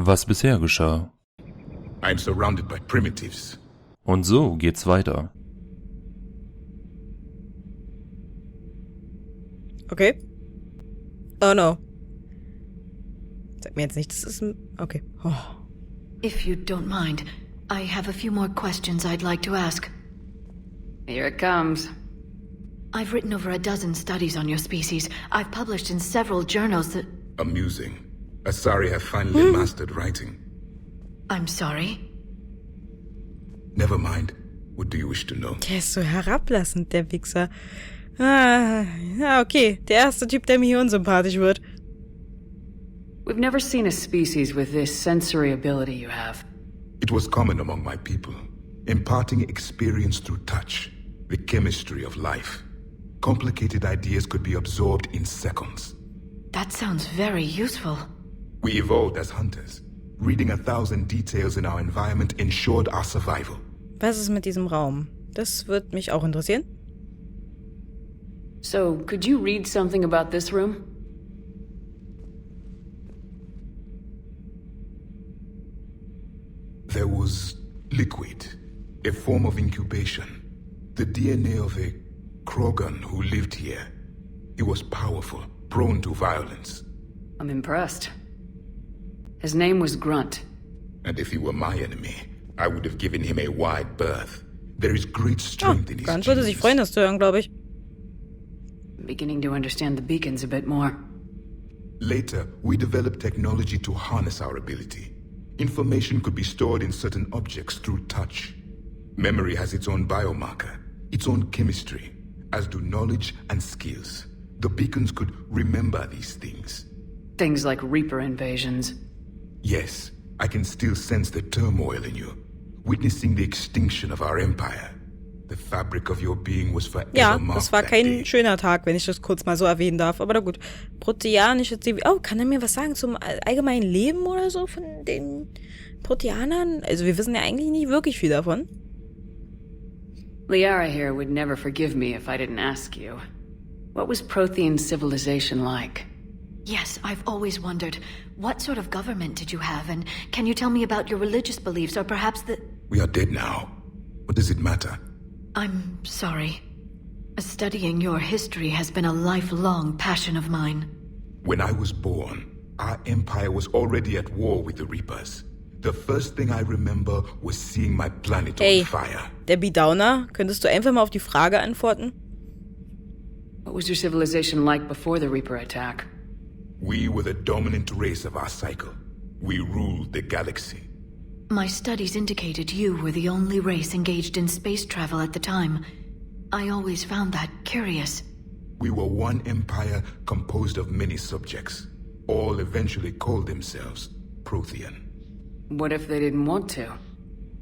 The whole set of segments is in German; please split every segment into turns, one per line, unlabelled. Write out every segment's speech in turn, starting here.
was bisher geschah.
I'm surrounded by primitives.
Und so geht's weiter.
Okay. Oh no. Sag mir jetzt nicht, das ist ein... Okay. Oh.
If you don't mind, I have a few more questions I'd like to ask.
Here it comes.
I've written over a dozen studies on your species. I've published in several journals that...
Amusing. Asari have finally mastered writing.
I'm sorry?
Never mind. What do you wish to know?
Der ist so herablassend, der Wichser. Ja, okay. Der erste Typ, der mir hier unsympathisch wird.
We've never seen a species with this sensory ability you have.
It was common among my people, imparting experience through touch, the chemistry of life. Complicated ideas could be absorbed in seconds.
That sounds very useful.
We evolved as hunters. Reading 1,000 details in our environment ensured our survival.
Was ist mit diesem Raum? Das wird mich auch interessieren.
So, could you read something about this room?
There was liquid, a form of incubation. The DNA of a Krogan who lived here. He was powerful, prone to violence.
I'm impressed. His name was Grunt.
And if he were my enemy, I would have given him a wide berth. There is great strength in his
Grunt würde sich
genes.
freuen, das zu hören, glaube ich.
I'm beginning to understand the beacons a bit more.
Later, we developed technology to harness our ability. Information could be stored in certain objects through touch. Memory has its own biomarker, its own chemistry, as do knowledge and skills. The beacons could remember these things.
Things like Reaper invasions.
Yes, I can still sense the turmoil in you, witnessing the extinction of our empire. The fabric of your being was forever
Ja,
marked
das war
that
kein
day.
schöner Tag, wenn ich das kurz mal so erwähnen darf. Aber na gut. Proteanische Zivilisation. Oh, kann er mir was sagen zum allgemeinen Leben oder so von den Proteanern? Also wir wissen ja eigentlich nicht wirklich viel davon.
Liara here would never forgive me if I didn't ask you. What was Prothean civilization like?
Yes, I've always wondered, what sort of government did you have, and can you tell me about your religious beliefs, or perhaps the...
We are dead now. What does it matter?
I'm sorry. Studying your history has been a lifelong passion of mine.
When I was born, our empire was already at war with the Reapers. The first thing I remember was seeing my planet
Hey,
on fire.
Debbie Downer, könntest du einfach mal auf die Frage antworten?
What was your civilization like before the Reaper attack?
We were the dominant race of our cycle. We ruled the galaxy.
My studies indicated you were the only race engaged in space travel at the time. I always found that curious.
We were one empire composed of many subjects. All eventually called themselves Prothean.
What if they didn't want to?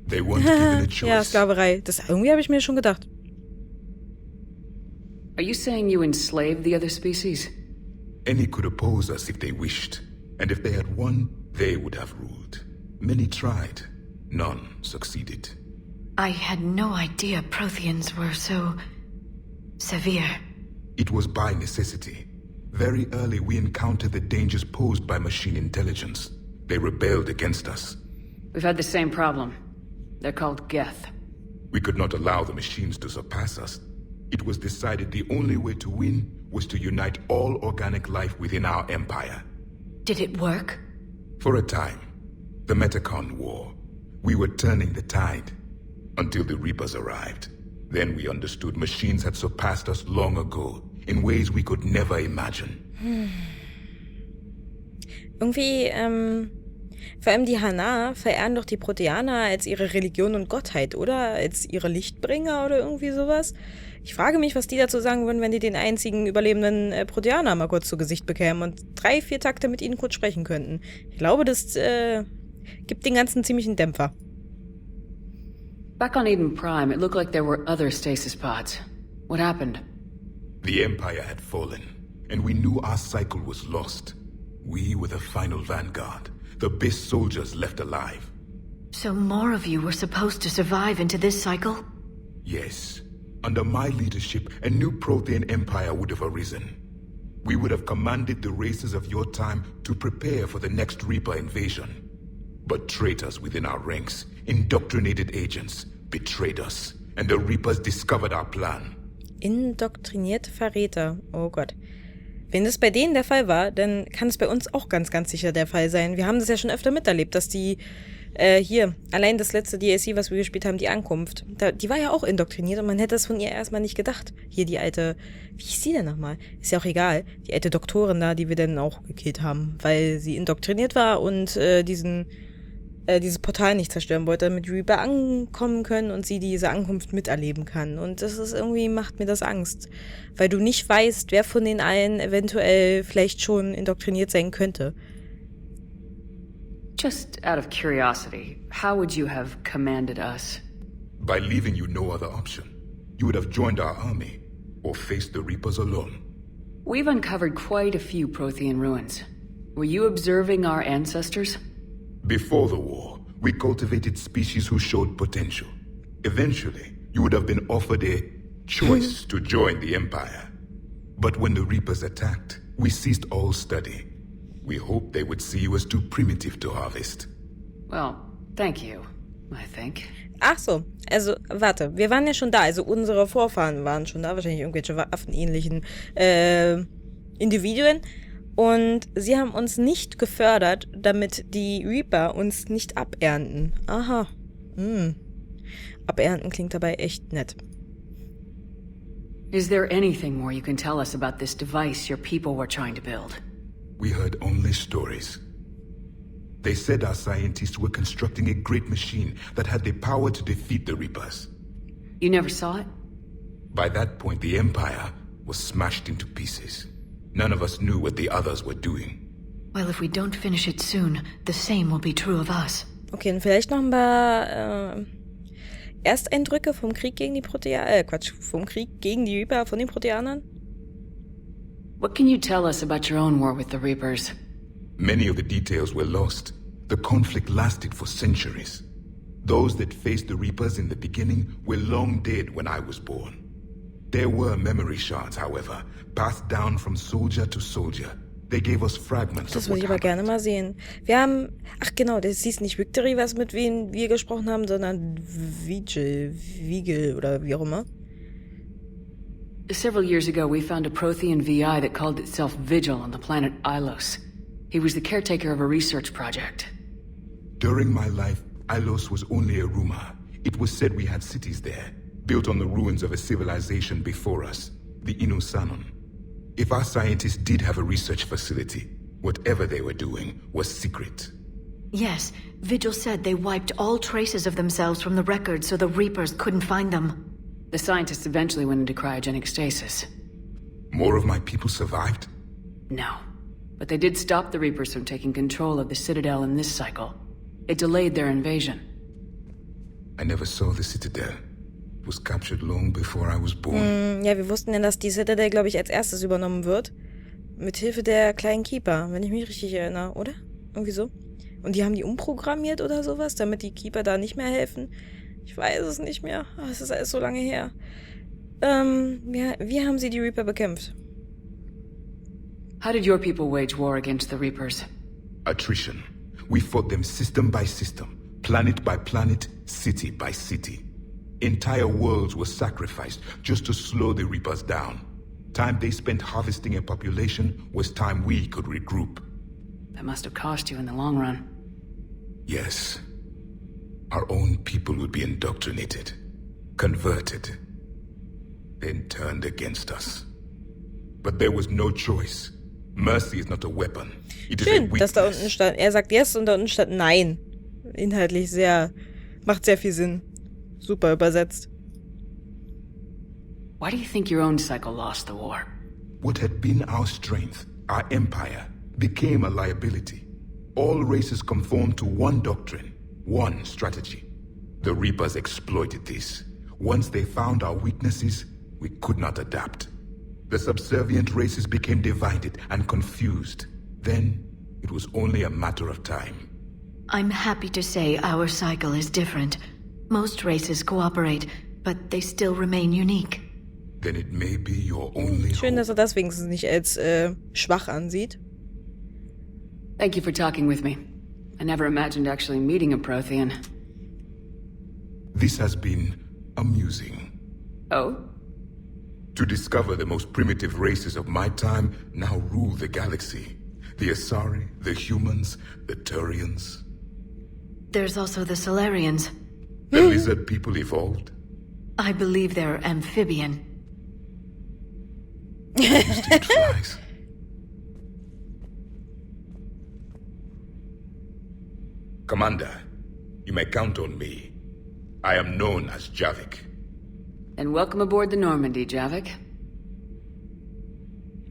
They weren't given a choice.
Ja, Sklaverei. Das irgendwie habe ich mir schon gedacht.
Are you saying you enslaved the other species?
Any could oppose us if they wished. And if they had won, they would have ruled. Many tried. None succeeded.
I had no idea Protheans were so... severe.
It was by necessity. Very early we encountered the dangers posed by machine intelligence. They rebelled against us.
We've had the same problem. They're called Geth.
We could not allow the machines to surpass us. It was decided the only way to win was to unite all organic life within our empire.
Did it work?
For a time, the Metacon War, we were turning the tide until the Reapers arrived. Then we understood machines had surpassed us long ago in ways we could never imagine.
Irgendwie, vor allem die Hana verehren doch die Proteaner als ihre Religion und Gottheit, oder? Als ihre Lichtbringer oder irgendwie sowas. Ich frage mich, was die dazu sagen würden, wenn die den einzigen überlebenden Proteaner mal kurz zu Gesicht bekämen und 3-4 Takte mit ihnen kurz sprechen könnten. Ich glaube, das gibt den ganzen ziemlichen Dämpfer.
Back on Eden Prime, it looked like there were other stasis pods. What happened?
The Empire had fallen, and we knew our cycle was lost. We were the final vanguard, the best soldiers left alive.
So more of you were supposed to survive into this cycle?
Yes. Under my leadership, a new Prothean empire would have arisen. We would have commanded the races of your time to prepare for the next Reaper invasion. But traitors within our ranks, indoctrinated agents, betrayed us, and the Reapers discovered our plan.
Indoktrinierte Verräter. Oh Gott. Wenn das bei denen der Fall war, dann kann es bei uns auch ganz, ganz sicher der Fall sein. Wir haben das ja schon öfter miterlebt, dass die hier, allein das letzte DLC, was wir gespielt haben, die Ankunft, die war ja auch indoktriniert und man hätte das von ihr erstmal nicht gedacht. Hier die alte, wie hieß sie denn nochmal? Ist ja auch egal. Die alte Doktorin da, die wir dann auch gekillt haben, weil sie indoktriniert war und dieses Portal nicht zerstören wollte, damit Reaper ankommen können und sie diese Ankunft miterleben kann. Und das ist irgendwie, macht mir das Angst. Weil du nicht weißt, wer von den allen eventuell vielleicht schon indoktriniert sein könnte.
Just out of curiosity, how would you have commanded us?
By leaving you no other option. You would have joined our army, or faced the Reapers alone.
We've uncovered quite a few Prothean ruins. Were you observing our ancestors?
Before the war, we cultivated species who showed potential. Eventually, you would have been offered a choice to join the Empire. But when the Reapers attacked, we ceased all study. We hoped they would see you as too primitive to harvest.
Well, thank you, I think.
Ach so, also warte, wir waren ja schon da, also unsere Vorfahren waren schon da, wahrscheinlich irgendwelche affenähnlichen Individuen. Und sie haben uns nicht gefördert, damit die Reaper uns nicht abernten. Aha. Abernten klingt dabei echt nett.
Is there anything more you can tell us about this device your people were trying to build?
We heard only stories. They said our scientists were constructing a great machine that had the power to defeat the Reapers.
You never saw it?
By that point, the Empire was smashed into pieces. None of us knew what the others were doing.
Well, if we don't finish it soon, the same will be true of us.
Okay, und vielleicht noch ein paar Ersteindrücke vom Krieg gegen die vom Krieg gegen die Reaper von den Proteanern?
What can you tell us about your own war with the Reapers?
Many of the details were lost. The conflict lasted for centuries. Those that faced the Reapers in the beginning were long dead when I was born. There were memory shards, however, passed down from soldier to soldier. They gave us fragments
Das
of
würde
what
ich aber
happened.
gerne mal sehen. Wir haben, ach genau, das hieß nicht Victory, was mit wem wir gesprochen haben, sondern Vigil oder wie auch immer.
Several years ago, we found a Prothean VI that called itself Vigil on the planet Ilos. He was the caretaker of a research project.
During my life, Ilos was only a rumor. It was said we had cities there, built on the ruins of a civilization before us, the Inusanon. If our scientists did have a research facility, whatever they were doing was secret.
Yes, Vigil said they wiped all traces of themselves from the records so the Reapers couldn't find them.
The scientists eventually went into cryogenic stasis.
More of my people survived?
No. But they did stop the Reapers from taking control of the Citadel in this cycle. It delayed their invasion.
I never saw the Citadel. It was captured long before I was born.
Ja, wir wussten ja, dass die Citadel, glaube ich, als erstes übernommen wird. Mit Hilfe der kleinen Keeper, wenn ich mich richtig erinnere, oder? Irgendwie so. Und die haben die umprogrammiert oder sowas, damit die Keeper da nicht mehr helfen. Ich weiß es nicht mehr. Es ist alles so lange her. Wie haben sie die Reaper bekämpft?
How did your people wage war against the Reapers?
Attrition. We fought them system by system, planet by planet, city by city. Entire worlds were sacrificed just to slow the Reapers down. Time they spent harvesting a population was time we could regroup.
That must have cost you in the long run.
Yes. Our own people would be indoctrinated, converted, then turned against us. But there was no choice. Mercy is not a weapon. It is a
Schön, dass da
weakness.
unten stand. Er sagt yes und da unten stand nein. Inhaltlich macht sehr viel Sinn. Super übersetzt.
Why do you think your own cycle lost the war?
What had been our strength, our empire, became a liability. All races conformed to one doctrine, one strategy. The Reapers exploited this. Once they found our weaknesses, we could not adapt. The subservient races became divided and confused. Then, it was only a matter of time.
I'm happy to say our cycle is different. Most races cooperate, but they still remain unique.
Then it may be your only
Schön,
hope.
dass er das wenigstens nicht als schwach ansieht.
Thank you for talking with me. I never imagined actually meeting a Prothean.
This has been amusing.
Oh?
To discover the most primitive races of my time now rule the galaxy. The Asari, the humans, the Turians.
There's also the Solarians.
The lizard people evolved.
I believe they're amphibian.
Used to eat flies. Commander, you may count on me. I am known as Javik.
And welcome aboard the Normandy, Javik.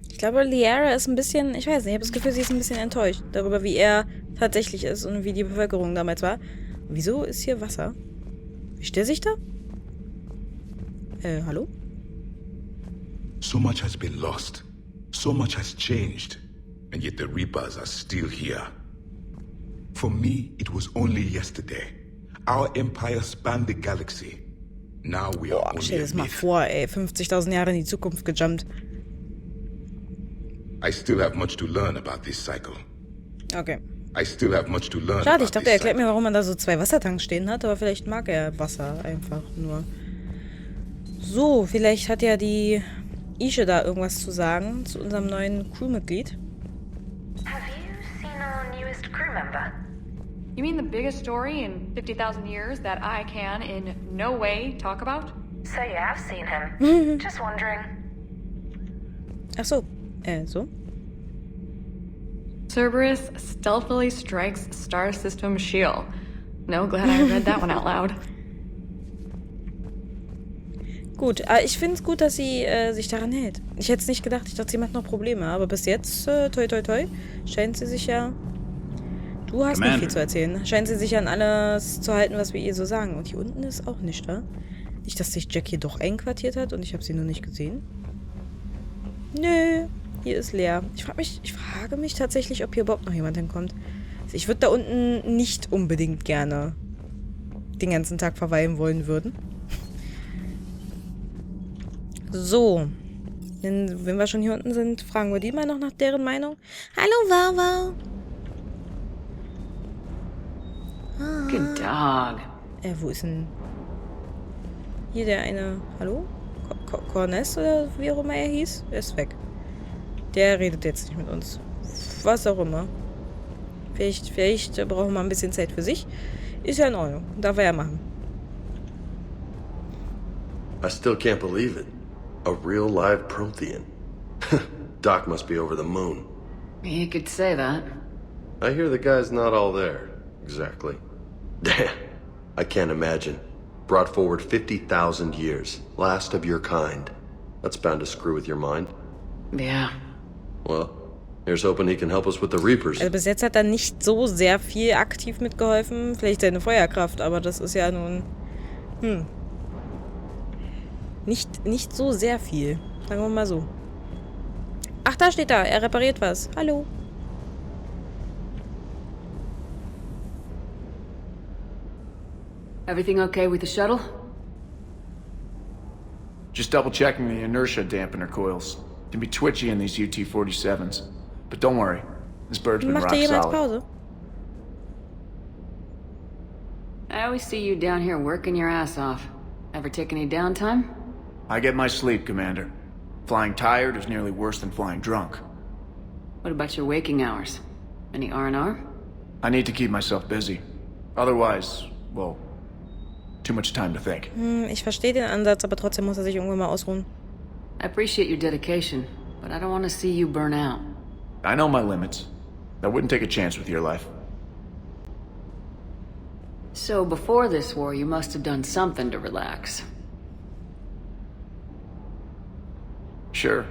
Ich glaube, Liara ist ein bisschen, ich weiß nicht, ich habe das Gefühl, sie ist ein bisschen enttäuscht darüber, wie er tatsächlich ist und wie die Bevölkerung damals war. Wieso ist hier Wasser? Wischt er sich da? Hallo?
So much has been lost. So much has changed. And yet the Reapers are still here. For me, it was only yesterday. Our empire spanned the galaxy. Now we are only
stell dir das
a
mal
myth.
vor, ey. 50.000 Jahre in die Zukunft gejumpt.
I still have much to learn about this cycle.
Okay.
I still have much to learn
Schade,
about
ich dachte,
this
er erklärt
cycle.
mir, warum man da so 2 Wassertanks stehen hat, aber vielleicht mag er Wasser einfach nur. So, vielleicht hat ja die Ische da irgendwas zu sagen zu unserem neuen Crewmitglied.
Have you seen our newest crew member?
You mean the biggest story in 50,000 years that I can in no way talk about?
So you have seen him. Just wondering.
Ach so, so?
Cerberus stealthily strikes star system shield. No, glad I read that one out loud.
Gut, ich finde es gut, dass sie sich daran hält. Ich hätte es nicht gedacht, ich dachte, sie macht noch Probleme, aber bis jetzt, toi toi toi, scheint sie sich ja... Du hast nicht viel zu erzählen. Scheint sie sich an alles zu halten, was wir ihr so sagen. Und hier unten ist auch nicht da. Nicht, dass sich Jack hier doch einquartiert hat und ich habe sie nur nicht gesehen. Nö, hier ist leer. Ich frage mich tatsächlich, ob hier überhaupt noch jemand hinkommt. Also ich würde da unten nicht unbedingt gerne den ganzen Tag verweilen wollen würden. So. Denn, wenn wir schon hier unten sind, fragen wir die mal noch nach deren Meinung. Hallo, Wawa.
Good dog.
Wo ist denn... Hier der eine... Hallo? Corness oder wie auch immer er hieß? Er ist weg. Der redet jetzt nicht mit uns. Was auch immer. Vielleicht brauchen wir ein bisschen Zeit für sich. Ist ja in Ordnung. Darf er ja machen.
I still can't believe it. A real live Prothean. Doc must be over the moon.
You could say that.
I hear the guy's not all there. Exactly. Damn. I can't imagine. Brought forward 50,000 years. Last of your kind. That's bound to screw with your mind.
Yeah.
Well, here's hoping he can help us with the Reapers.
Also bis jetzt hat er nicht so sehr viel aktiv mitgeholfen. Vielleicht seine Feuerkraft, aber das ist ja nun... Nicht so sehr viel. Sagen wir mal so. Ach, da steht er. Er repariert was. Hallo.
Everything okay with the shuttle?
Just double checking the inertia dampener coils. Can be twitchy in these UT-47s. But don't worry, this bird's been
Macht
rock
hier jemals
solid.
Pause?
I always see you down here working your ass off. Ever take any downtime?
I get my sleep, Commander. Flying tired is nearly worse than flying drunk.
What about your waking hours? Any R&R?
I need to keep myself busy. Otherwise, well, too much time to think.
Ich verstehe den Ansatz, aber trotzdem muss er sich irgendwann mal ausruhen.
I appreciate your dedication, but I don't want to see you burn out.
I know my limits. I wouldn't take a chance with your life.
So before this war, you must have done something to relax.
Sure.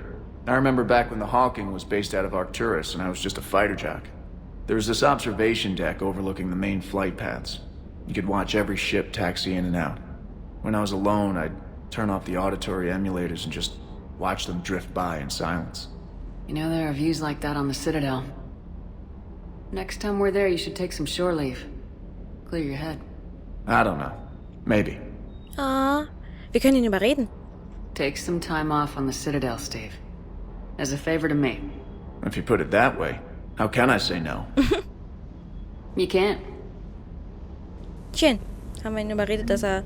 I remember back when the Hawking was based out of Arcturus and I was just a fighter jock. There was this observation deck overlooking the main flight paths. You could watch every ship taxi in and out. When I was alone, I'd turn off the auditory emulators and just watch them drift by in silence.
You know, there are views like that on the Citadel. Next time we're there, you should take some shore leave. Clear your head.
I don't know. Maybe.
Ah, wir können ihn überreden.
Take some time off on the Citadel, Steve. As a favor to me.
If you put it that way, how can I say no?
You can't.
Schön. Haben wir ihn überredet, dass er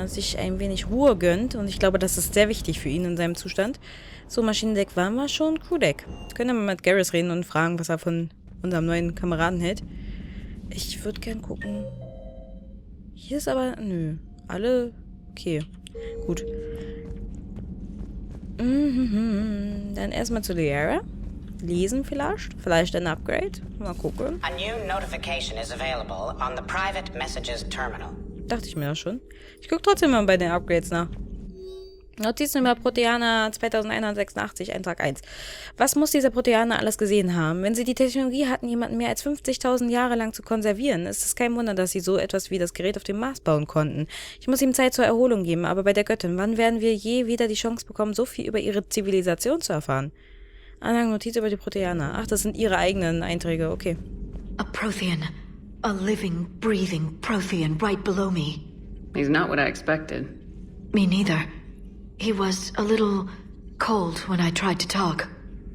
sich ein wenig Ruhe gönnt. Und ich glaube, das ist sehr wichtig für ihn in seinem Zustand. So, Maschinendeck waren wir schon. Crewdeck. Können wir mal mit Garrus reden und fragen, was er von unserem neuen Kameraden hält. Ich würde gern gucken. Hier ist aber... Nö. Alle... Okay. Gut. Dann erstmal zu Liara. Lesen vielleicht. Vielleicht ein Upgrade. Mal gucken.
A new notification is available on the private messages terminal.
Dachte ich mir das schon. Ich gucke trotzdem mal bei den Upgrades nach. Notizen über Proteaner 2186, Eintrag 1. Was muss dieser Proteaner alles gesehen haben? Wenn sie die Technologie hatten, jemanden mehr als 50.000 Jahre lang zu konservieren, ist es kein Wunder, dass sie so etwas wie das Gerät auf dem Mars bauen konnten. Ich muss ihm Zeit zur Erholung geben, aber bei der Göttin, wann werden wir je wieder die Chance bekommen, so viel über ihre Zivilisation zu erfahren? Anhang Notiz über die Proteaner. Ach, das sind ihre eigenen Einträge, okay.
A Prothean. A living, breathing Prothean right below me.
He's not what I expected.
Me neither. He was a little cold when I tried to talk.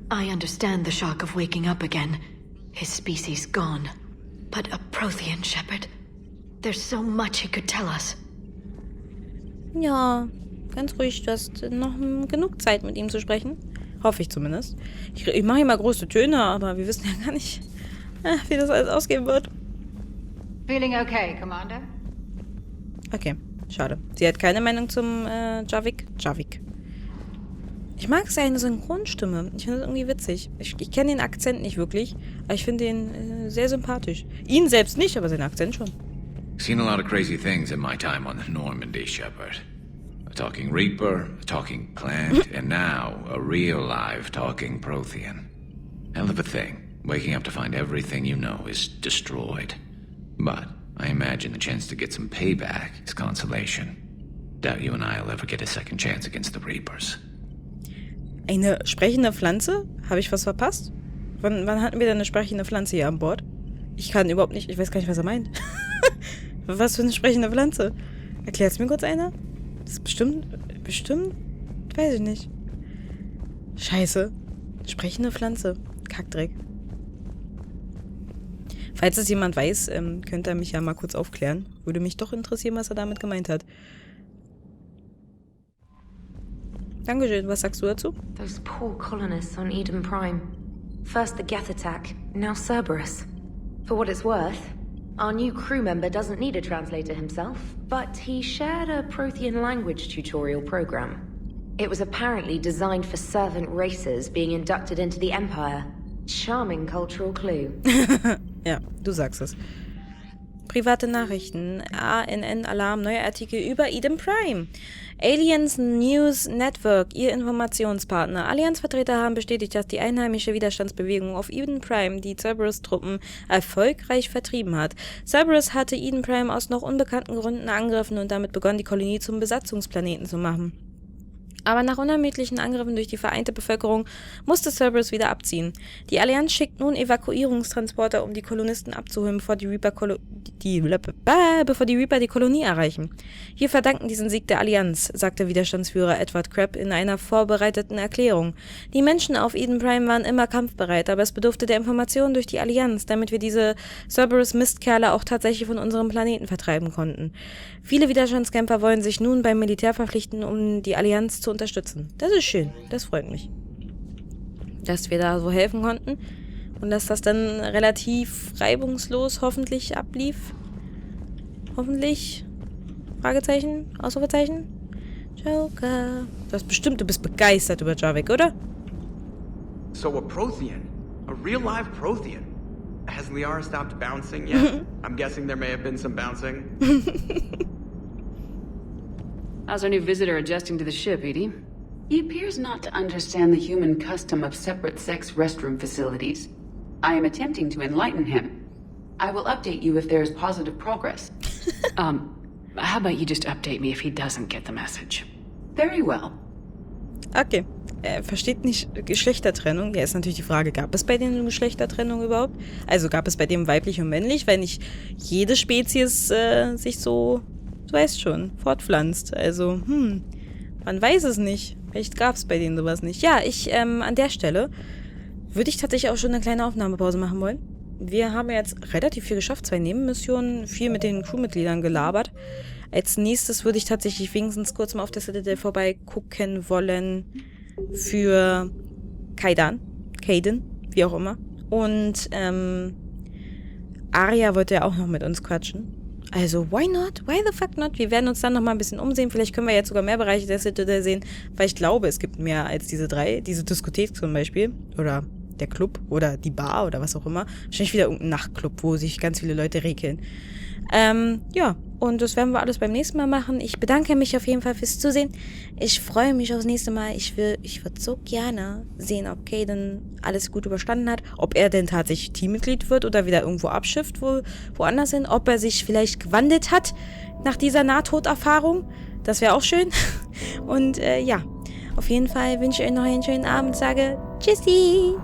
I understand the shock of waking up again. His species gone. But a Prothean, Shepard. There's so much he could tell us.
Ja, ganz ruhig. Du hast noch genug Zeit, mit ihm zu sprechen. Hoffe ich zumindest. Ich mache immer große Töne, aber wir wissen ja gar nicht, wie das alles ausgehen wird.
Feeling okay, Commander?
Okay, schade. Sie hat keine Meinung zum Javik. Ich mag seine Synchronstimme. Ich finde das irgendwie witzig. Ich kenne den Akzent nicht wirklich, aber ich finde ihn sehr sympathisch. Ihn selbst nicht, aber seinen Akzent schon.
Seen a lot of crazy things in my time on the Normandy, Shepard. A talking Reaper, a talking plant, and now a real live talking Prothean. Hell of a thing. Waking up to find everything you know is destroyed. But I imagine the chance to get some payback is consolation. Doubt you and I'll ever get a second chance against the Reapers.
Eine sprechende Pflanze? Habe ich was verpasst? Wann hatten wir denn eine sprechende Pflanze hier an Bord? Ich weiß gar nicht, was er meint. Was für eine sprechende Pflanze? Erklärt's mir kurz einer? Das ist bestimmt, weiß ich nicht. Scheiße. Sprechende Pflanze. Kackdreck. Falls es jemand weiß, könnte er mich ja mal kurz aufklären. Würde mich doch interessieren, was er damit gemeint hat. Dankeschön, was sagst du dazu?
Those poor colonists on Eden Prime. First the Geth attack, now Cerberus. For what it's worth, our new crew member doesn't need a translator himself, but he shared a Prothean language tutorial program. It was apparently designed for servant races being inducted into the Empire. Charming cultural clue.
Ja, du sagst es. Private Nachrichten. ANN Alarm, neuer Artikel über Eden Prime. Aliens News Network, ihr Informationspartner. Allianzvertreter haben bestätigt, dass die einheimische Widerstandsbewegung auf Eden Prime die Cerberus-Truppen erfolgreich vertrieben hat. Cerberus hatte Eden Prime aus noch unbekannten Gründen angegriffen und damit begonnen, die Kolonie zum Besatzungsplaneten zu machen. Aber nach unermüdlichen Angriffen durch die vereinte Bevölkerung musste Cerberus wieder abziehen. Die Allianz schickt nun Evakuierungstransporter, um die Kolonisten abzuholen, bevor die Reaper die Kolonie erreichen. Wir verdanken diesen Sieg der Allianz, sagte Widerstandsführer Edward Crabb in einer vorbereiteten Erklärung. Die Menschen auf Eden Prime waren immer kampfbereit, aber es bedurfte der Information durch die Allianz, damit wir diese Cerberus-Mistkerle auch tatsächlich von unserem Planeten vertreiben konnten. Viele Widerstandskämpfer wollen sich nun beim Militär verpflichten, um die Allianz zu unterstützen. Das ist schön, das freut mich. Dass wir da so helfen konnten und dass das dann relativ reibungslos hoffentlich ablief. Hoffentlich? Fragezeichen? Ausrufezeichen? Joker. Du bist begeistert über Javik, oder?
So a Prothean. A real live Prothean. Has Liara stopped bouncing yet? I'm guessing there may have been some bouncing.
How's our new visitor adjusting to the ship, Edie?
He appears not to understand the human custom of separate sex restroom facilities. I am attempting to enlighten him. I will update you if there is positive progress.
How about you just update me if he doesn't get the message?
Very well.
Okay. Er versteht nicht Geschlechtertrennung. Ja, ist natürlich die Frage, gab es bei denen eine Geschlechtertrennung überhaupt? Also gab es bei dem weiblich und männlich, weil nicht jede Spezies sich so, du weißt schon, fortpflanzt. Also, man weiß es nicht. Vielleicht gab es bei denen sowas nicht. Ja, an der Stelle würde ich tatsächlich auch schon eine kleine Aufnahmepause machen wollen. wir haben jetzt relativ viel geschafft. 2 Nebenmissionen, viel mit den Crewmitgliedern gelabert. Als nächstes würde ich tatsächlich wenigstens kurz mal auf der Citadel vorbeigucken wollen für Kaiden, wie auch immer. Und Arya wollte ja auch noch mit uns quatschen. Also, why not? Why the fuck not? Wir werden uns dann noch mal ein bisschen umsehen. Vielleicht können wir jetzt sogar mehr Bereiche der Citadel sehen, weil ich glaube, es gibt mehr als diese 3. Diese Diskothek zum Beispiel. Oder der Club. Oder die Bar oder was auch immer. Wahrscheinlich wieder irgendein Nachtclub, wo sich ganz viele Leute rekeln. Ja. Und das werden wir alles beim nächsten Mal machen. Ich bedanke mich auf jeden Fall fürs Zusehen. Ich freue mich aufs nächste Mal. Ich würde so gerne sehen, ob Kaiden alles gut überstanden hat. Ob er denn tatsächlich Teammitglied wird oder wieder irgendwo abschifft, woanders hin. Ob er sich vielleicht gewandelt hat nach dieser Nahtoderfahrung. Das wäre auch schön. Und ja, auf jeden Fall wünsche ich euch noch einen schönen Abend. Sage Tschüssi!